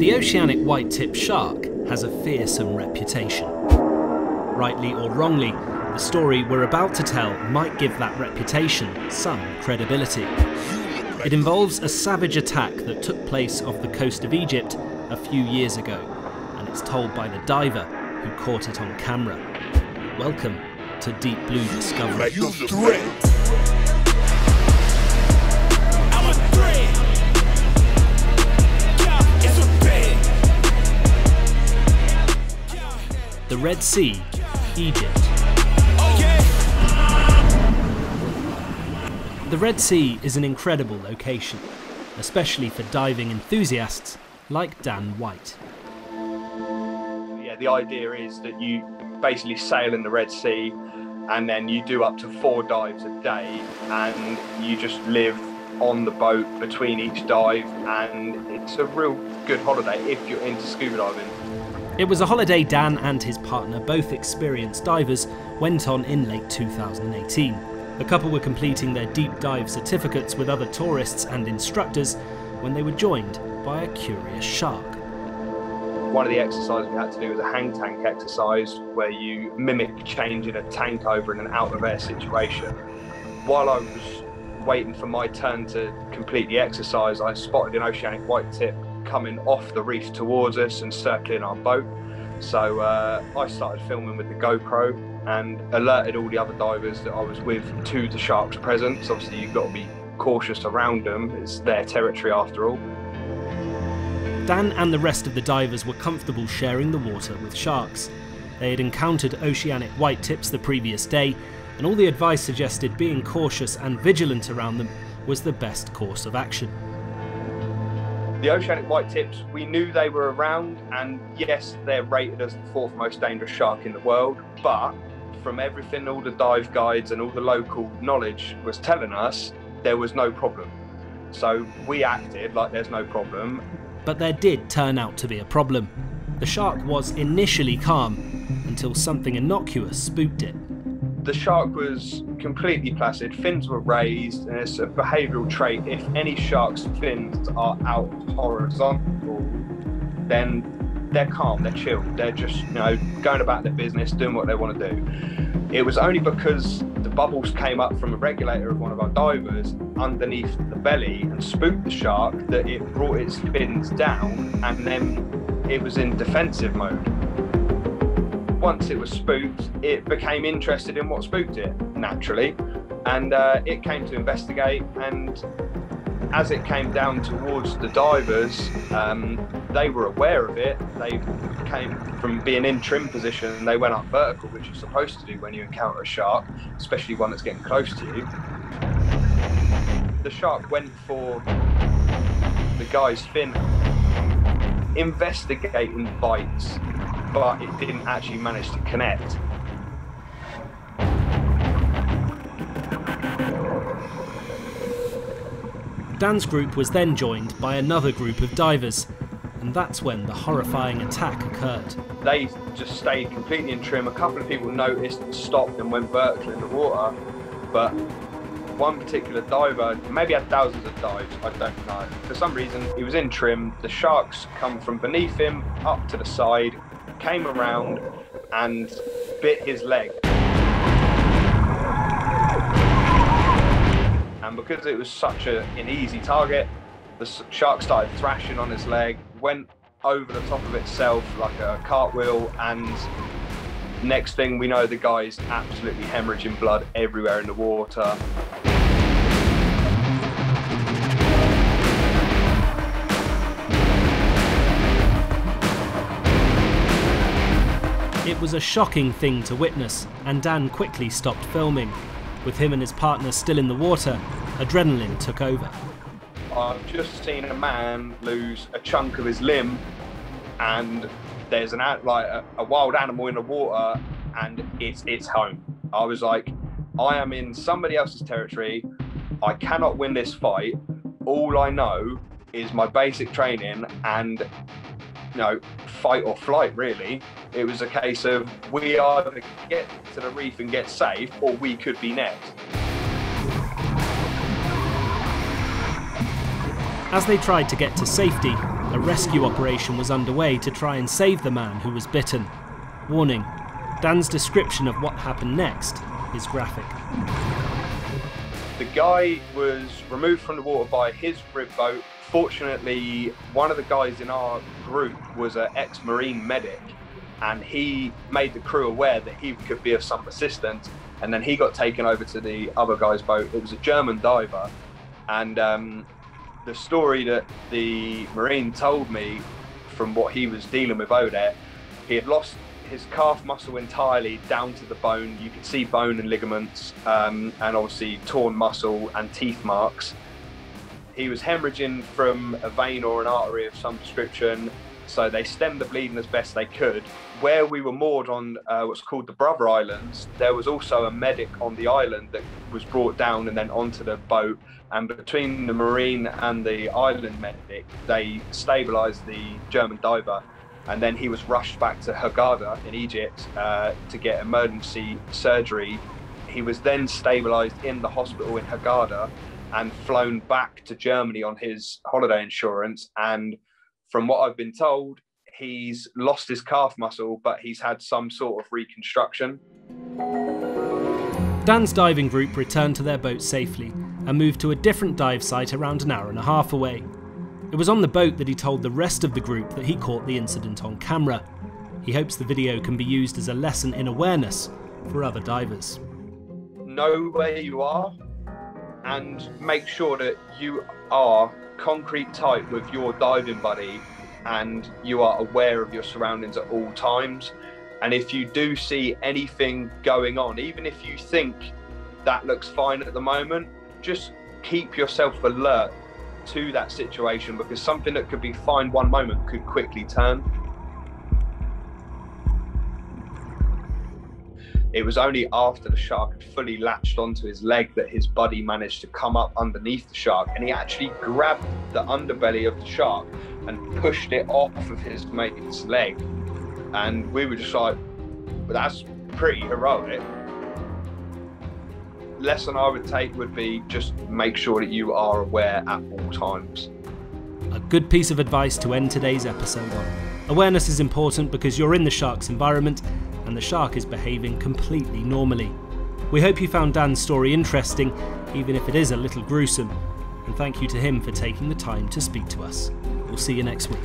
The oceanic white-tip shark has a fearsome reputation. Rightly or wrongly, the story we're about to tell might give that reputation some credibility. It involves a savage attack that took place off the coast of Egypt a few years ago, and it's told by the diver who caught it on camera. Welcome to Deep Blue Discovery. The Red Sea, Egypt. The Red Sea is an incredible location, especially for diving enthusiasts like Dan White. Yeah, the idea is that you basically sail in the Red Sea and then you do up to 4 dives a day and you just live on the boat between each dive, and it's a real good holiday if you're into scuba diving. It was a holiday Dan and his partner, both experienced divers, went on in late 2018. The couple were completing their deep dive certificates with other tourists and instructors when they were joined by a curious shark. One of the exercises we had to do was a hang tank exercise where you mimic changing a tank over in an out of air situation. While I was waiting for my turn to complete the exercise, I spotted an oceanic white-tip coming off the reef towards us and circling our boat. So I started filming with the GoPro and alerted all the other divers that I was with to the shark's presence. Obviously you've got to be cautious around them, it's their territory after all. Dan and the rest of the divers were comfortable sharing the water with sharks. They had encountered oceanic white-tips the previous day, and all the advice suggested being cautious and vigilant around them was the best course of action. The oceanic white-tips, we knew they were around, and yes, they're rated as the 4th most dangerous shark in the world, but from everything all the dive guides and all the local knowledge was telling us, there was no problem. So we acted like there's no problem. But there did turn out to be a problem. The shark was initially calm until something innocuous spooked it. The shark was completely placid, fins were raised, and it's a behavioural trait. If any shark's fins are out horizontal, then they're calm, they're chilled, they're just, going about their business, doing what they want to do. It was only because the bubbles came up from a regulator of one of our divers underneath the belly and spooked the shark that it brought its fins down, and then it was in defensive mode. Once it was spooked, it became interested in what spooked it, naturally, and it came to investigate, and as it came down towards the divers, they were aware of it. They came from being in trim position, they went up vertical, which you're supposed to do when you encounter a shark, especially one that's getting close to you. The shark went for the guy's fin, investigating bites, but it didn't actually manage to connect. Dan's group was then joined by another group of divers, and that's when the horrifying attack occurred. They just stayed completely in trim. A couple of people noticed, stopped and went vertical in the water, but one particular diver, maybe had thousands of dives, I don't know. For some reason, he was in trim. The sharks come from beneath him, up to the side, came around and bit his leg. And because it was such an easy target, the shark started thrashing on his leg, went over the top of itself like a cartwheel, and next thing we know, the guy's absolutely hemorrhaging blood everywhere in the water. It was a shocking thing to witness, and Dan quickly stopped filming. With him and his partner still in the water, adrenaline took over. I've just seen a man lose a chunk of his limb, and there's a wild animal in the water, and it's home. I was like, I am in somebody else's territory. I cannot win this fight. All I know is my basic training and fight or flight, really. It was a case of we either get to the reef and get safe, or we could be next. As they tried to get to safety, A rescue operation was underway to try and save the man who was bitten. Warning, Dan's description of what happened next is graphic. The guy was removed from the water by his rib boat. Fortunately, one of the guys in our group was an ex-Marine medic, and he made the crew aware that he could be of some assistance, and then he got taken over to the other guy's boat. It was a German diver, and the story that the Marine told me from what he was dealing with over there, he had lost his calf muscle entirely down to the bone. You could see bone and ligaments, and obviously torn muscle and teeth marks. He was hemorrhaging from a vein or an artery of some description, so they stemmed the bleeding as best they could. Where we were moored on what's called the Brother Islands, there was also a medic on the island that was brought down and then onto the boat, and between the Marine and the island medic, they stabilised the German diver, and then he was rushed back to Hurghada in Egypt to get emergency surgery. He was then stabilised in the hospital in Hurghada and flown back to Germany on his holiday insurance. And from what I've been told, he's lost his calf muscle, but he's had some sort of reconstruction. Dan's diving group returned to their boat safely and moved to a different dive site around an hour and a half away. It was on the boat that he told the rest of the group that he caught the incident on camera. He hopes the video can be used as a lesson in awareness for other divers. Know where you are and make sure that you are concrete tight with your diving buddy and you are aware of your surroundings at all times. And if you do see anything going on, even if you think that looks fine at the moment, just keep yourself alert to that situation, because something that could be fine one moment could quickly turn. It was only after the shark had fully latched onto his leg that his buddy managed to come up underneath the shark, and he actually grabbed the underbelly of the shark and pushed it off of his mate's leg. And we were just like, that's pretty heroic. Lesson I would take would be just make sure that you are aware at all times. A good piece of advice to end today's episode on. Awareness is important because you're in the shark's environment and the shark is behaving completely normally. We hope you found Dan's story interesting, even if it is a little gruesome, and thank you to him for taking the time to speak to us. We'll see you next week.